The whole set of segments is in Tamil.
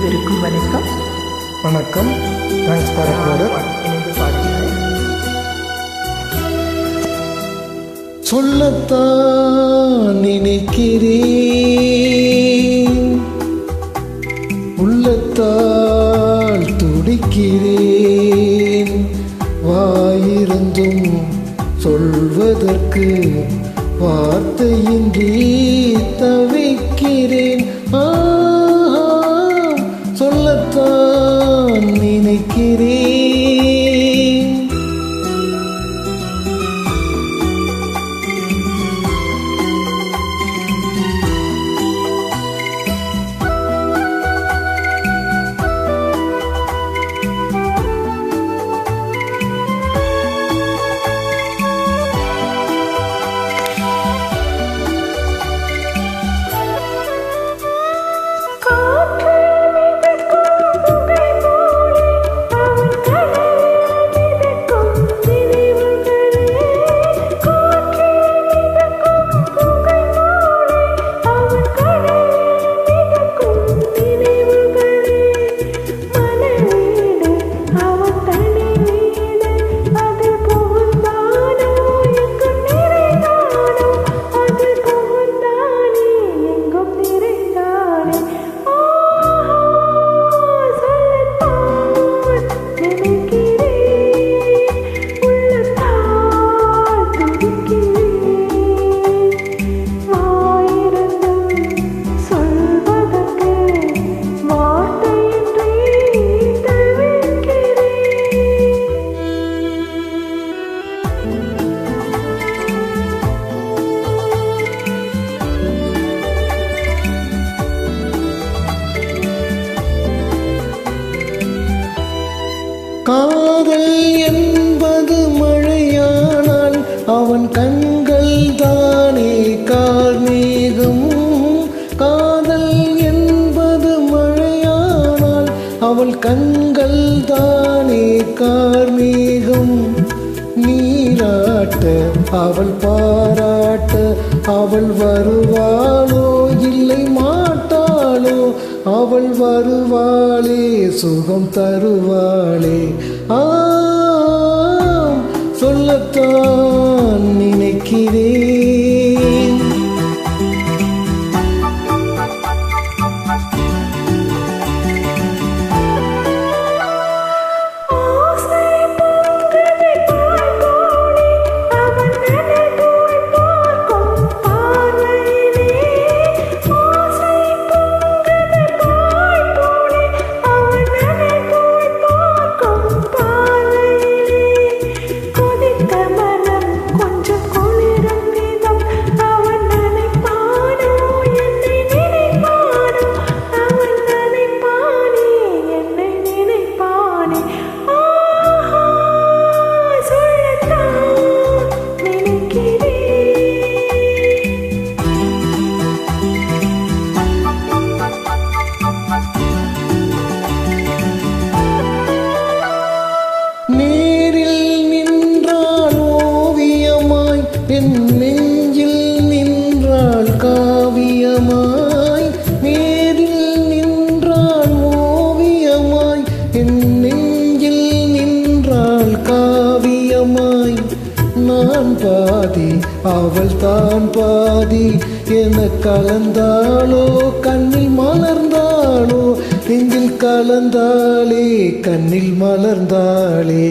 அனைவருக்கும் வணக்கம். வணக்கம். Thanks for recorder. இணைந்து பாடுங்கள். சொல்லத்தான் நினைக்கிறேன், உள்ளத்தால் துடிக்கிறேன், வாயிருந்தும் சொல்வதற்கு வார்த்தையின்றி தவிக்கிறேன். சொல்லத்தான் நினைக்கிறேன். காதல் என்பது மழையானால் அவன் கண்கள் தானே கார்மேகம். காதல் என்பது மழையானால் அவள் கண்கள் தானே கார்மேகம். நீராட்ட அவள் பாராட்ட அவள் வருவாளோ இல்லை மாட்டாளோ, அவள் வருவாளே சுகம் தருவாளே. சொல்லத்தான் நினைக்கிறேன். என் நெஞ்சில் நின்றாள் காவியமாய், நேரில் நின்றாள் ஓவியமாய், என் நெஞ்சில் நின்றாள் காவியமாய். நான் பாதி அவள் தான் பாதி என கலந்தாளோ, கண்ணில் மலர்ந்தாளோ, நெஞ்சில் கலந்தாளே கண்ணில் மலர்ந்தாளே.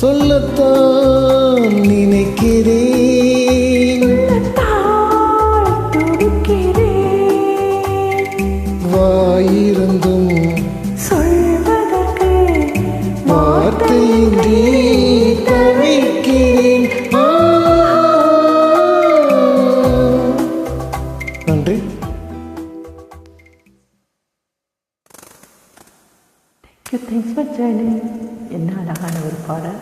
சொல்லத்தான் நினைக்கிறேன், வாயிருந்தும் சொல்வதற்கு வார்த்தையின்றி தவிக்கிறேன். நன்றி. Thanks for joining. என்ன அழகான ஒரு பாடல்.